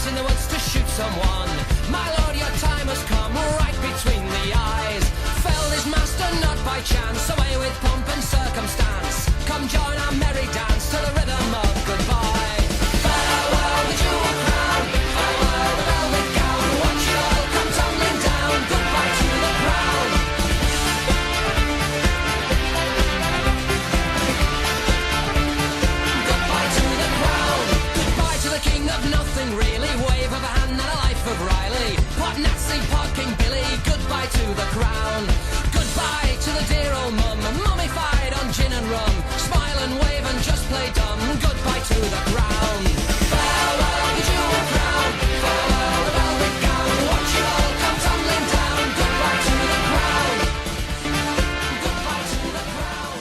in the woods to shoot someone. My lord, your time has come, right between the eyes. Felled his master not by chance, away with pomp and circumstance. Come join our merry dance to the rhythm of goodbye. Farewell the jewel crown, farewell the velvet gown. Watch it all come tumbling down, goodbye to the crown. Goodbye to the crown. Goodbye to the king of nothing really. Wave of a hand and a life of Riley. Pot Nazi, pot King Billy. Goodbye to the crown. Goodbye to the dear old mum, mummified on gin and rum. Smile and wave and just play dumb. Goodbye to the crown. Farewell the jewel crown, farewell the velvet gown. Watch it all come tumbling down. Goodbye to the crown. Goodbye to the crown.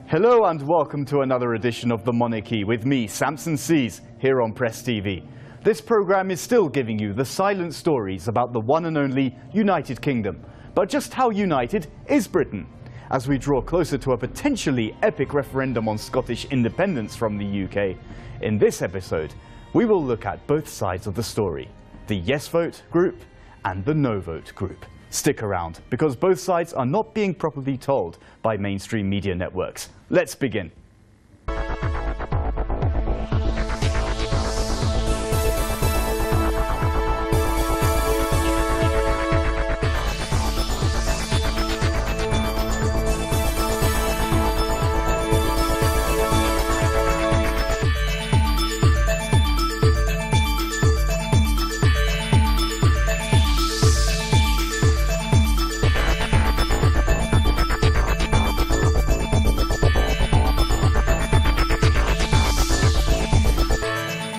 Hello and welcome to another edition of The Monarchy with me, Samson Sees, here on Press TV. This programme is still giving you the silent stories about the one and only United Kingdom. But just how united is Britain? As we draw closer to a potentially epic referendum on Scottish independence from the UK, in this episode, we will look at both sides of the story, the yes vote group and the no vote group. Stick around, because both sides are not being properly told by mainstream media networks. Let's begin.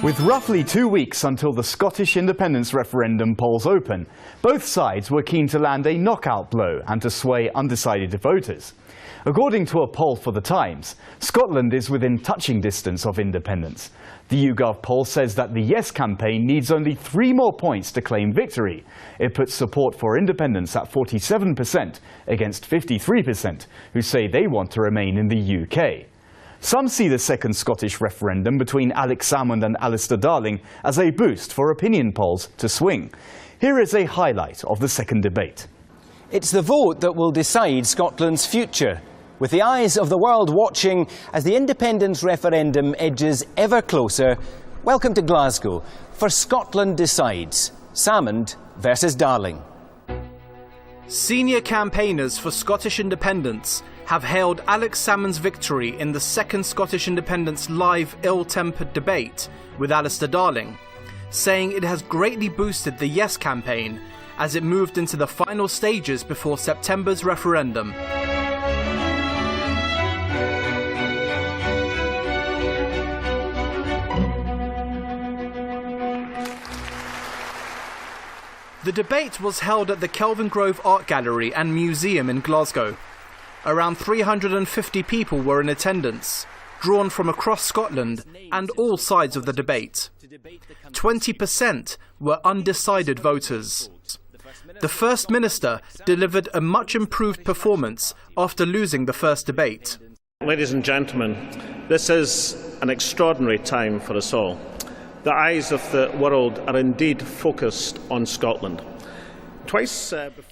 With roughly 2 weeks until the Scottish independence referendum polls open, both sides were keen to land a knockout blow and to sway undecided voters. According to a poll for The Times, Scotland is within touching distance of independence. The YouGov poll says that the Yes campaign needs only 3 more points to claim victory. It puts support for independence at 47% against 53%, who say they want to remain in the UK. Some see the second Scottish referendum between Salmond and Alistair Darling as a boost for opinion polls to swing. Here is a highlight of the second debate. It's the vote that will decide Scotland's future, with the eyes of the world watching as the independence referendum edges ever closer. Welcome to Glasgow for Scotland Decides, Salmond versus Darling. Senior campaigners for Scottish independence have hailed Salmond's victory in the second Scottish independence live ill-tempered debate with Alistair Darling, saying it has greatly boosted the Yes campaign as it moved into the final stages before September's referendum. The debate was held at the Kelvin Grove Art Gallery and Museum in Glasgow. Around 350 people were in attendance, drawn from across Scotland and all sides of the debate. 20% were undecided voters. The First Minister delivered a much improved performance after losing the first debate. Ladies and gentlemen, this is an extraordinary time for us all. The eyes of the world are indeed focused on Scotland.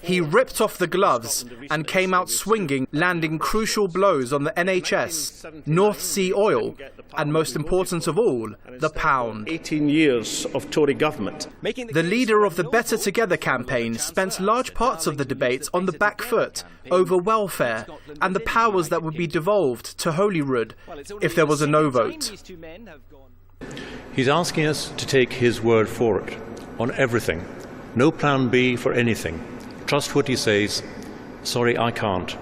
He ripped off the gloves and came out swinging, landing crucial blows on the NHS, North Sea oil, and most important of all, the pound. 18 years of Tory government. The leader of the Better Together campaign spent large parts of the debate on the back foot over welfare and the powers that would be devolved to Holyrood if there was a no vote. He's asking us to take his word for it on everything. No plan B for anything. Trust what he says. Sorry, I can't.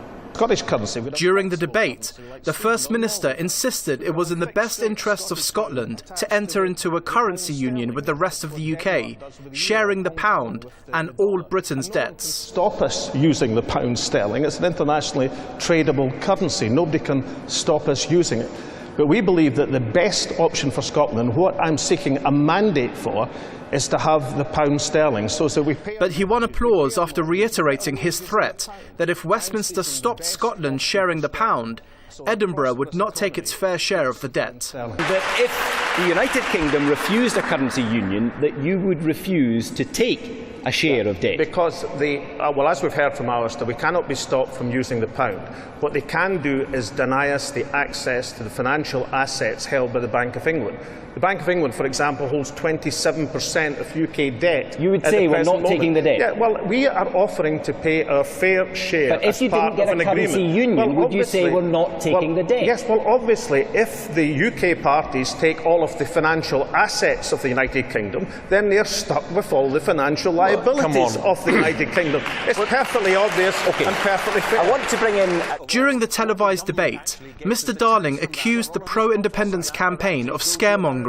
During the debate, the First Minister insisted it was in the best interests of Scotland to enter into a currency union with the rest of the UK, sharing the pound and all Britain's debts. Stop us using the pound sterling. It's an internationally tradable currency. Nobody can stop us using it. But we believe that the best option for Scotland, what I'm seeking a mandate for, is to have the pound sterling. But he won applause after reiterating his threat that if Westminster stopped Scotland sharing the pound, Edinburgh would not take its fair share of the debt. That if the United Kingdom refused a currency union, that you would refuse to take a share of debt? Because well, as we've heard from Alistair, we cannot be stopped from using the pound. What they can do is deny us the access to the financial assets held by the Bank of England. The Bank of England, for example, holds 27% of UK debt. You would say we're not taking the debt? Yeah, well, we are offering to pay our fair share. But if you didn't get a currency union, would you say we're not taking the debt? Yes, well, obviously, if the UK parties take all of the financial assets of the United Kingdom, then they're stuck with all the financial liabilities of the United Kingdom. It's perfectly obvious and perfectly fair. I want to bring in... During the televised debate, Mr Darling accused the pro-independence campaign of scaremongering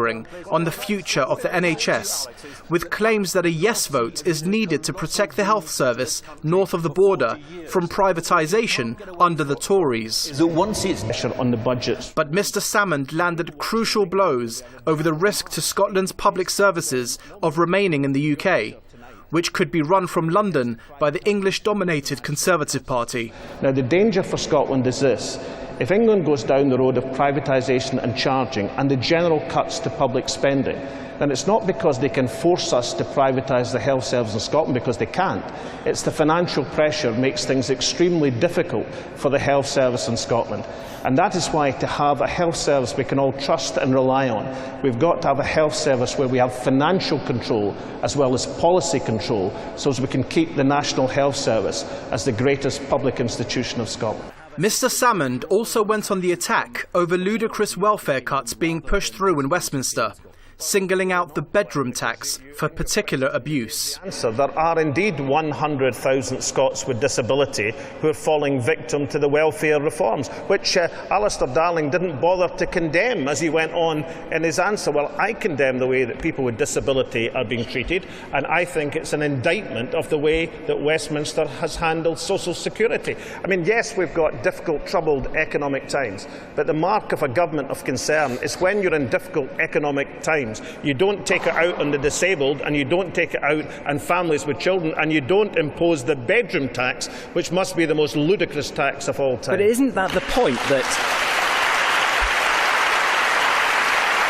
on the future of the NHS, with claims that a yes vote is needed to protect the health service north of the border from privatisation under the Tories. So once it's on the budgets. But Mr Salmond landed crucial blows over the risk to Scotland's public services of remaining in the UK, which could be run from London by the English-dominated Conservative Party. Now, the danger for Scotland is this. If England goes down the road of privatisation and charging and the general cuts to public spending, then it's not because they can force us to privatise the health service in Scotland, because they can't. It's the financial pressure makes things extremely difficult for the health service in Scotland. And that is why, to have a health service we can all trust and rely on, we've got to have a health service where we have financial control as well as policy control, so as we can keep the National Health Service as the greatest public institution of Scotland. Mr Salmond also went on the attack over ludicrous welfare cuts being pushed through in Westminster, singling out the bedroom tax for particular abuse. So there are indeed 100,000 Scots with disability who are falling victim to the welfare reforms, which Alistair Darling didn't bother to condemn as he went on in his answer. Well, I condemn the way that people with disability are being treated, and I think it's an indictment of the way that Westminster has handled social security. I mean, yes, we've got difficult, troubled economic times, but the mark of a government of concern is when you're in difficult economic times, you don't take it out on the disabled, and you don't take it out on families with children, and you don't impose the bedroom tax, which must be the most ludicrous tax of all time. But isn't that the point, that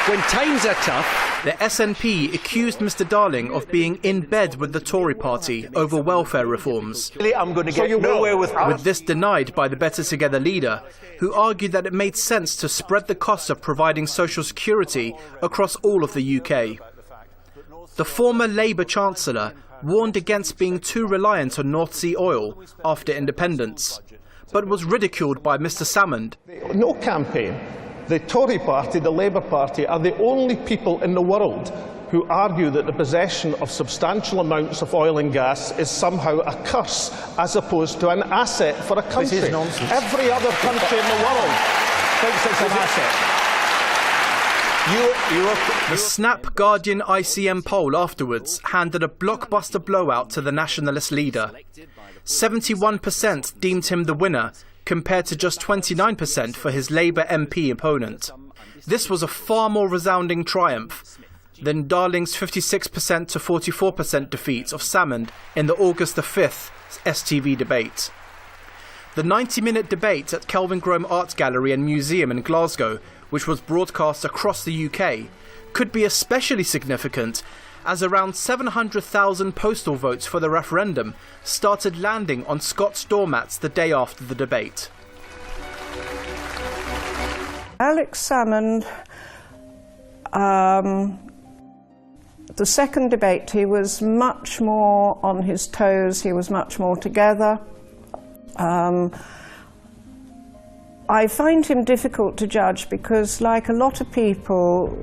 when times are tough... The SNP accused Mr Darling of being in bed with the Tory party over welfare reforms. I'm going to get nowhere with this denied by the Better Together leader, who argued that it made sense to spread the cost of providing social security across all of the UK. The former Labour Chancellor warned against being too reliant on North Sea oil after independence, but was ridiculed by Mr Salmond. No campaign. The Tory party, the Labour Party, are the only people in the world who argue that the possession of substantial amounts of oil and gas is somehow a curse as opposed to an asset for a country. This is nonsense. Every other country in the world thinks it's an asset. The Snap Guardian ICM poll afterwards handed a blockbuster blowout to the nationalist leader. 71% deemed him the winner, compared to just 29% for his Labour MP opponent. This was a far more resounding triumph than Darling's 56% to 44% defeat of Salmond in the August the 5th STV debate. The 90-minute debate at Kelvingrove Art Gallery and Museum in Glasgow, which was broadcast across the UK, could be especially significant as around 700,000 postal votes for the referendum started landing on Scots doormats the day after the debate. Alex Salmond, the second debate, he was much more on his toes, he was much more together. I find him difficult to judge because, like a lot of people,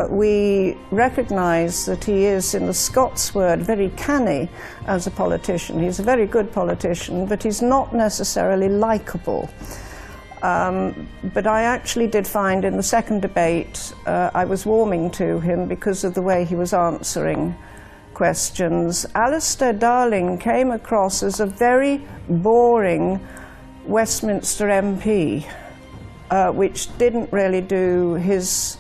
we recognise that he is, in the Scots word, very canny as a politician. He's a very good politician, but he's not necessarily likeable. But I actually did find in the second debate I was warming to him because of the way he was answering questions. Alistair Darling came across as a very boring Westminster MP, which didn't really do his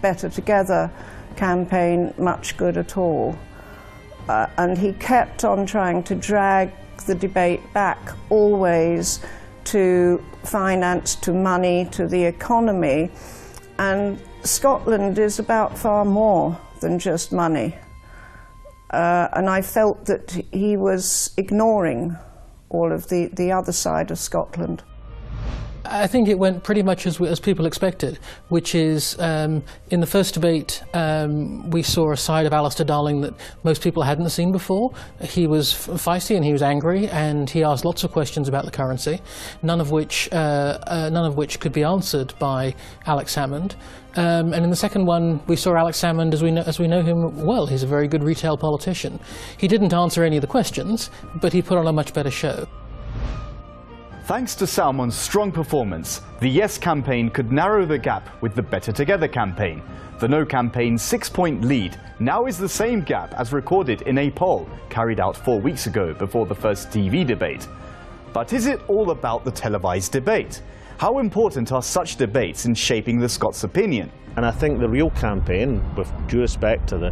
Better Together campaign much good at all. And he kept on trying to drag the debate back always to finance, to money, to the economy. And Scotland is about far more than just money. And I felt that he was ignoring all of the other side of Scotland. I think it went pretty much as people expected, which is in the first debate we saw a side of Alistair Darling that most people hadn't seen before. He was feisty and he was angry, and he asked lots of questions about the currency, none of which could be answered by Alex Salmond. And in the second one, we saw Alex Salmond as we know him well. He's a very good retail politician. He didn't answer any of the questions, but he put on a much better show. Thanks to Salmond's strong performance, the Yes campaign could narrow the gap with the Better Together campaign. The No campaign's 6-point lead now is the same gap as recorded in a poll carried out 4 weeks ago before the first TV debate. But is it all about the televised debate? How important are such debates in shaping the Scots' opinion? And I think the real campaign, with due respect to the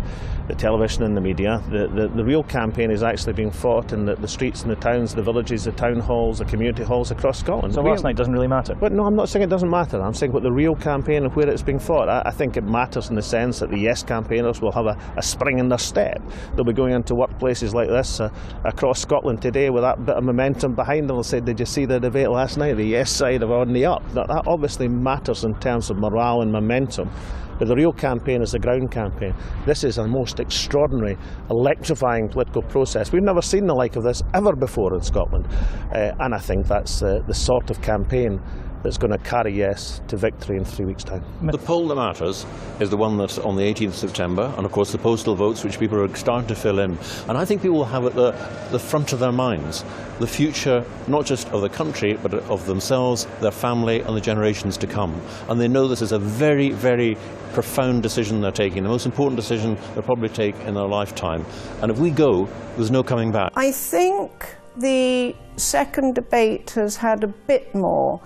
television and the media, the real campaign is actually being fought in the streets and the towns, the villages, the town halls, the community halls across Scotland. So last night doesn't really matter? But no, I'm not saying it doesn't matter. I'm saying what the real campaign and where it's being fought. I think it matters in the sense that the Yes campaigners will have a spring in their step. They'll be going into workplaces like this across Scotland today with that bit of momentum behind them. They'll say, did you see the debate last night? The Yes side are on the up. That obviously matters in terms of morale and momentum. But the real campaign is the ground campaign. This is a most extraordinary, electrifying political process. We've never seen the like of this ever before in Scotland. And I think that's the sort of campaign that's going to carry Yes to victory in 3 weeks' time. The poll that matters is the one that's on the 18th of September, and of course the postal votes, which people are starting to fill in. And I think people will have at the front of their minds the future, not just of the country, but of themselves, their family, and the generations to come. And they know this is a very, very profound decision they're taking, the most important decision they'll probably take in their lifetime. And if we go, there's no coming back. I think the second debate has had a bit more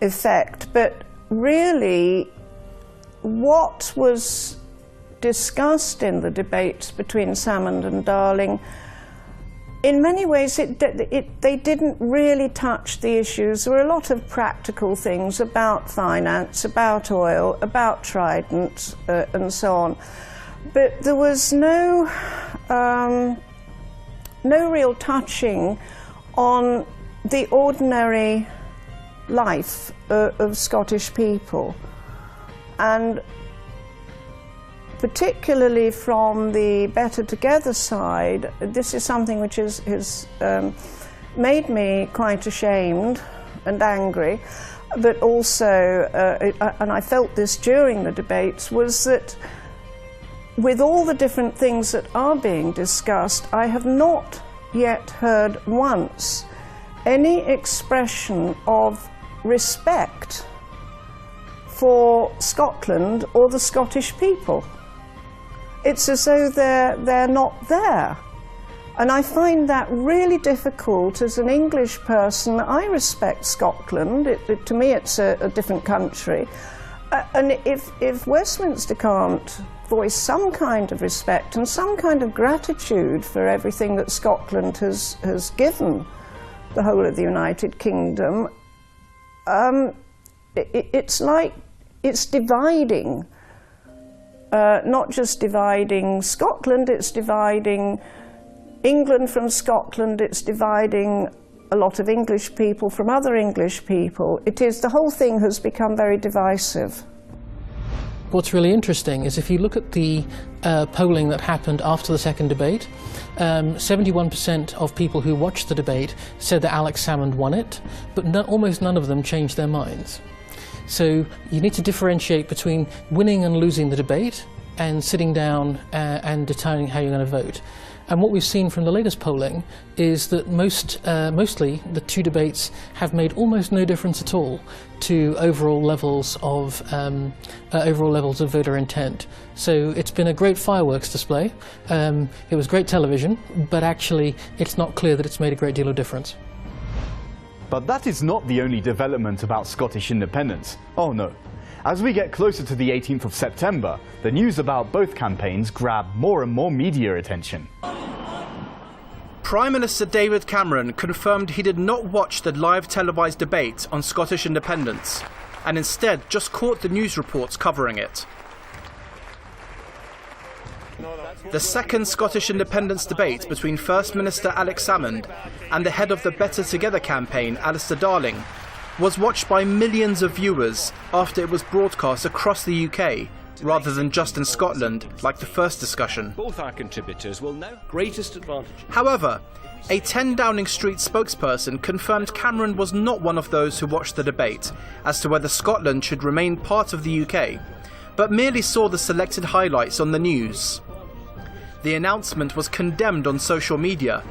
effect, but really what was discussed in the debates between Salmond and Darling, in many ways they didn't really touch the issues. There were a lot of practical things about finance, about oil, about Trident and so on, but there was no real touching on the ordinary life of Scottish people, and particularly from the Better Together side, this is something which has made me quite ashamed and angry, but also, and I felt this during the debates, was that with all the different things that are being discussed, I have not yet heard once any expression of respect for Scotland or the Scottish people. It's as though they're not there. And I find that really difficult as an English person. I respect Scotland. To me it's a different country. And if Westminster can't voice some kind of respect and some kind of gratitude for everything that Scotland has given the whole of the United Kingdom, it's like it's dividing, not just dividing Scotland, it's dividing England from Scotland, it's dividing a lot of English people from other English people. The whole thing has become very divisive. What's really interesting is if you look at the polling that happened after the second debate, 71% of people who watched the debate said that Alex Salmond won it, but almost none of them changed their minds. So you need to differentiate between winning and losing the debate and sitting down and determining how you're going to vote. And what we've seen from the latest polling is that mostly the two debates have made almost no difference at all to overall levels of voter intent. So it's been a great fireworks display. It was great television, but actually it's not clear that it's made a great deal of difference. But that is not the only development about Scottish independence. Oh no. As we get closer to the 18th of September, the news about both campaigns grab more and more media attention. Prime Minister David Cameron confirmed he did not watch the live televised debate on Scottish independence and instead just caught the news reports covering it. The second Scottish independence debate between First Minister Alex Salmond and the head of the Better Together campaign, Alistair Darling, was watched by millions of viewers after it was broadcast across the UK, rather than just in Scotland, like the first discussion. Both our contributors will know greatest advantage. However, a 10 Downing Street spokesperson confirmed Cameron was not one of those who watched the debate as to whether Scotland should remain part of the UK, but merely saw the selected highlights on the news. The announcement was condemned on social media,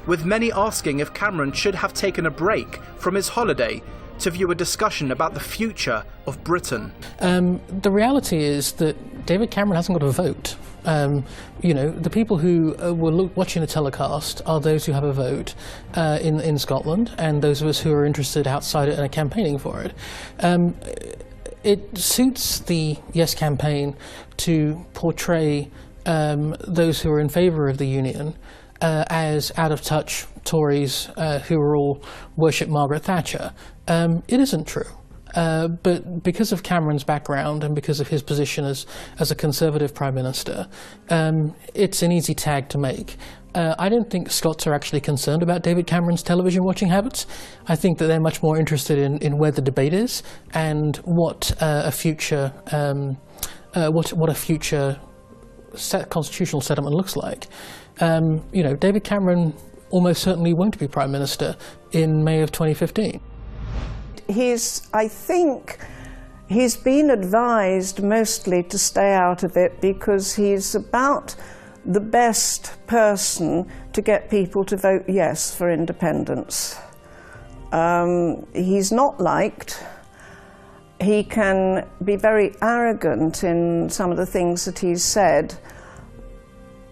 with many asking if Cameron should have taken a break from his holiday to view a discussion about the future of Britain. The reality is that David Cameron hasn't got a vote. You know, the people who were watching the telecast are those who have a vote in Scotland, and those of us who are interested outside it and are campaigning for it. It suits the Yes campaign to portray those who are in favour of the union as out-of-touch Tories who are all worship Margaret Thatcher. It isn't true. But because of Cameron's background and because of his position as a Conservative Prime Minister, it's an easy tag to make. I don't think Scots are actually concerned about David Cameron's television watching habits. I think that they're much more interested in where the debate is and what a future constitutional settlement looks like. You know, David Cameron almost certainly won't be Prime Minister in May of 2015. I think he's been advised mostly to stay out of it because he's about the best person to get people to vote yes for independence. He's not liked. He can be very arrogant in some of the things that he's said.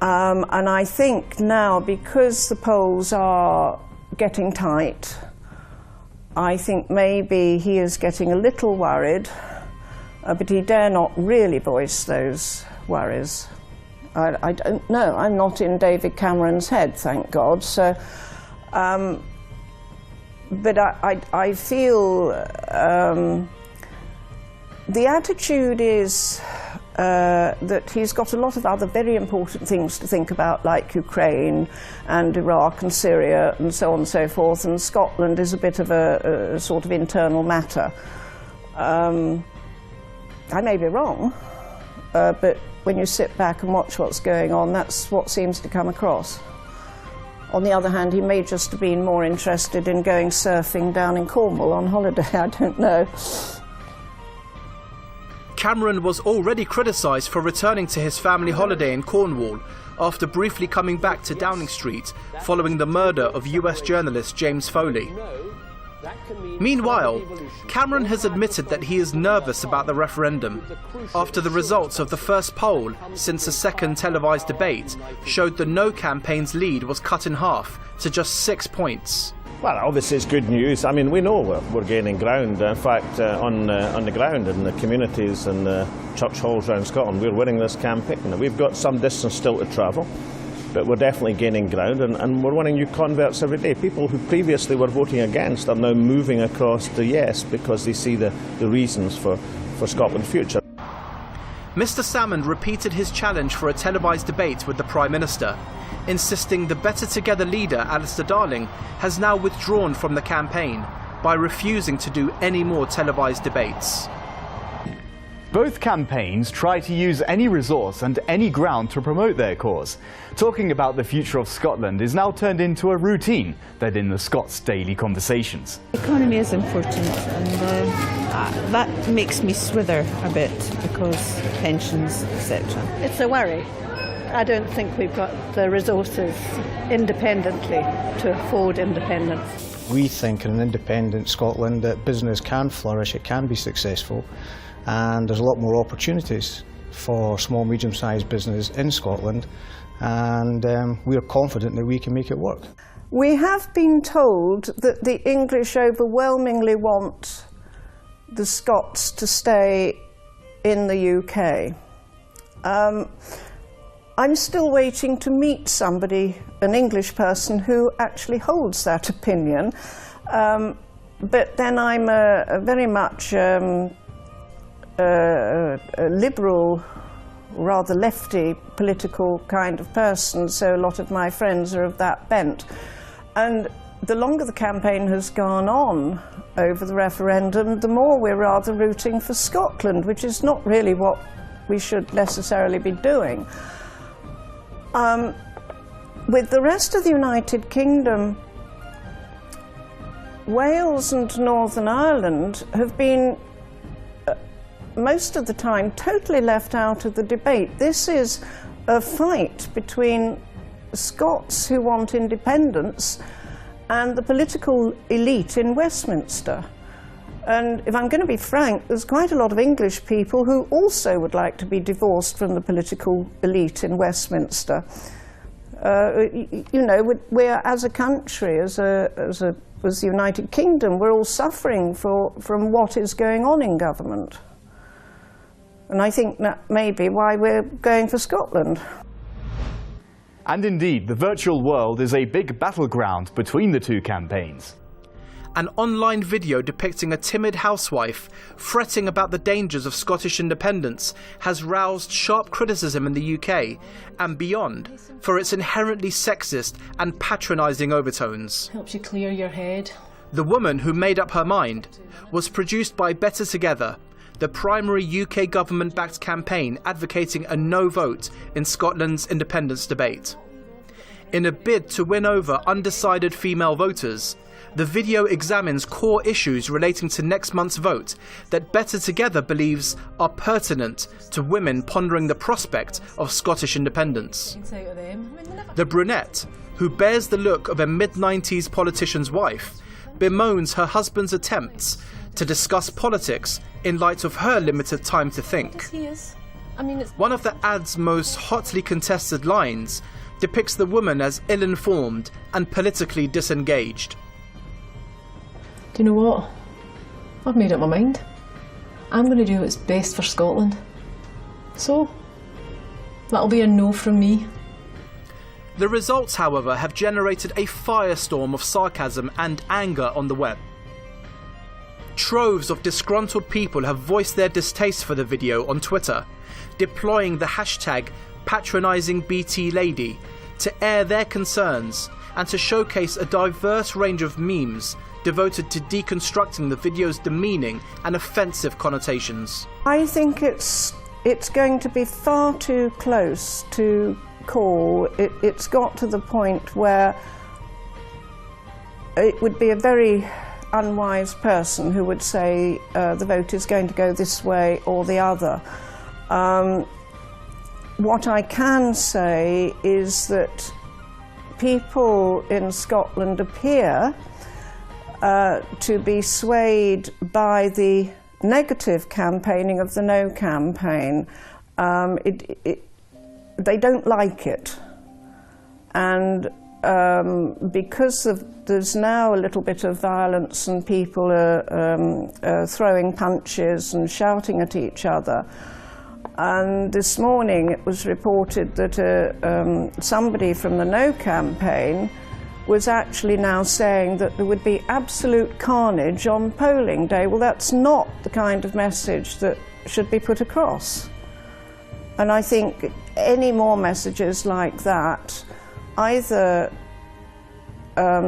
And I think now, because the polls are getting tight, I think maybe he is getting a little worried, but he dare not really voice those worries. I don't know. I'm not in David Cameron's head, thank God. So, but I feel the attitude is that he's got a lot of other very important things to think about, like Ukraine and Iraq and Syria and so on and so forth, and Scotland is a bit of a sort of internal matter. I may be wrong, but when you sit back and watch what's going on, that's what seems to come across. On the other hand, he may just have been more interested in going surfing down in Cornwall on holiday, I don't know. Cameron was already criticised for returning to his family holiday in Cornwall after briefly coming back to Downing Street following the murder of US journalist James Foley. Meanwhile, Cameron has admitted that he is nervous about the referendum after the results of the first poll since the second televised debate showed the No campaign's lead was cut in half to just 6 points. Well, obviously it's good news. I mean, we know we're gaining ground. In fact, on the ground in the communities and the church halls around Scotland, we're winning this campaign. Now, we've got some distance still to travel, but we're definitely gaining ground, and we're winning new converts every day. People who previously were voting against are now moving across to yes because they see the reasons for Scotland's future. Mr Salmond repeated his challenge for a televised debate with the Prime Minister, insisting the Better Together leader, Alistair Darling, has now withdrawn from the campaign by refusing to do any more televised debates. Both campaigns try to use any resource and any ground to promote their cause. Talking about the future of Scotland is now turned into a routine that in the Scots' daily conversations. The economy is important, and that makes me swither a bit because pensions, etc. It's a worry. I don't think we've got the resources independently to afford independence. We think in an independent Scotland that business can flourish, it can be successful, and there's a lot more opportunities for small, medium-sized business in Scotland, and we are confident that we can make it work. We have been told that the English overwhelmingly want the Scots to stay in the UK. I'm still waiting to meet somebody, an English person, who actually holds that opinion. But then I'm very much a liberal, rather lefty political kind of person, so a lot of my friends are of that bent. And the longer the campaign has gone on over the referendum, the more we're rather rooting for Scotland, which is not really what we should necessarily be doing. With the rest of the United Kingdom, Wales and Northern Ireland have been, most of the time, totally left out of the debate. This is a fight between Scots who want independence and the political elite in Westminster. And if I'm going to be frank, there's quite a lot of English people who also would like to be divorced from the political elite in Westminster. You know, we're as a country, as the United Kingdom, we're all suffering from what is going on in government. And I think that may be why we're going for Scotland. And indeed, the virtual world is a big battleground between the two campaigns. An online video depicting a timid housewife fretting about the dangers of Scottish independence has roused sharp criticism in the UK and beyond for its inherently sexist and patronising overtones. Helps you clear your head. The Woman Who Made Up Her Mind was produced by Better Together, the primary UK government-backed campaign advocating a no vote in Scotland's independence debate. In a bid to win over undecided female voters, the video examines core issues relating to next month's vote that Better Together believes are pertinent to women pondering the prospect of Scottish independence. The brunette, who bears the look of a mid-90s politician's wife, bemoans her husband's attempts to discuss politics in light of her limited time to think. One of the ad's most hotly contested lines depicts the woman as ill-informed and politically disengaged. Do you know what? I've made up my mind. I'm going to do what's best for Scotland. So, that'll be a no from me. The results, however, have generated a firestorm of sarcasm and anger on the web. Troves of disgruntled people have voiced their distaste for the video on Twitter, deploying the hashtag #PatronisingBTLady to air their concerns and to showcase a diverse range of memes devoted to deconstructing the video's demeaning and offensive connotations. I think it's going to be far too close to call. It's got to the point where it would be a very unwise person who would say the vote is going to go this way or the other. What I can say is that people in Scotland appear to be swayed by the negative campaigning of the no campaign. They don't like it. And because there's now a little bit of violence and people are throwing punches and shouting at each other. And this morning it was reported that somebody from the no campaign was actually now saying that there would be absolute carnage on polling day. Well, that's not the kind of message that should be put across. And I think any more messages like that, either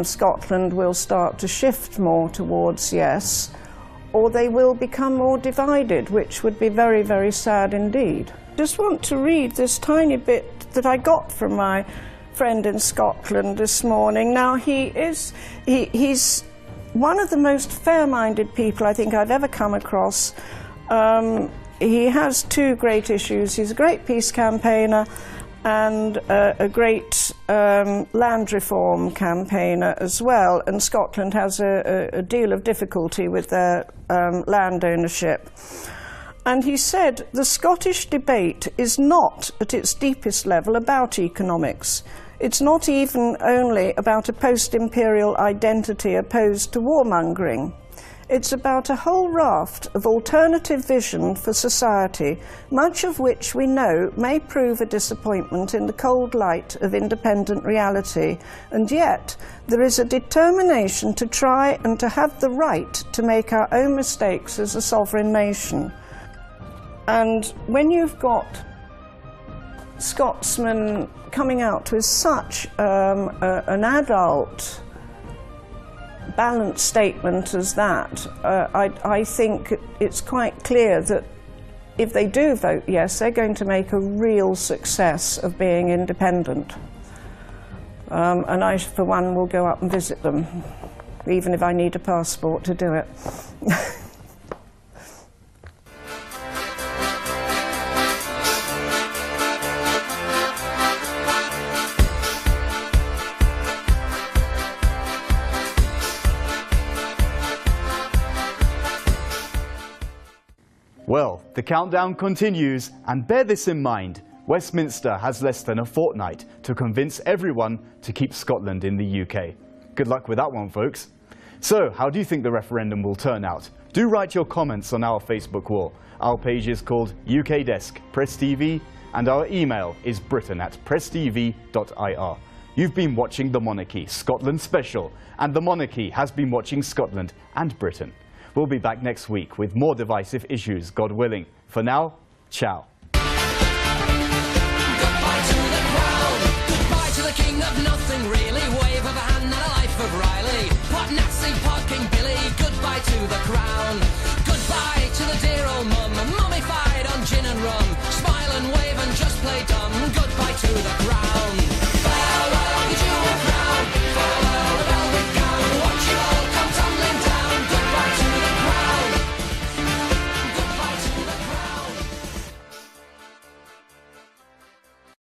Scotland will start to shift more towards yes, or they will become more divided, which would be very, very sad indeed. I just want to read this tiny bit that I got from my friend in Scotland this morning. Now he's one of the most fair-minded people I think I've ever come across. He has two great issues. He's a great peace campaigner and a great land reform campaigner as well, and Scotland has a deal of difficulty with their land ownership. And he said, the Scottish debate is not, at its deepest level, about economics. It's not even only about a post-imperial identity opposed to warmongering. It's about a whole raft of alternative vision for society, much of which we know may prove a disappointment in the cold light of independent reality, and yet there is a determination to try and to have the right to make our own mistakes as a sovereign nation. And when you've got Scotsmen coming out with such an adult, balanced statement as that, I think it's quite clear that if they do vote yes, they're going to make a real success of being independent. And I, for one, will go up and visit them, even if I need a passport to do it. Well, the countdown continues, and bear this in mind, Westminster has less than a fortnight to convince everyone to keep Scotland in the UK. Good luck with that one, folks. So, how do you think the referendum will turn out? Do write your comments on our Facebook wall. Our page is called UK Desk Press TV, and our email is britain@presstv.ir. You've been watching The Monarchy, Scotland Special, and The Monarchy has been watching Scotland and Britain. We'll be back next week with more divisive issues, God willing. For now, ciao. Goodbye to the crown, goodbye to the king of nothing really. Wave of a hand and a life of Riley. Pot Nazi, pot King Billy, goodbye to the crown.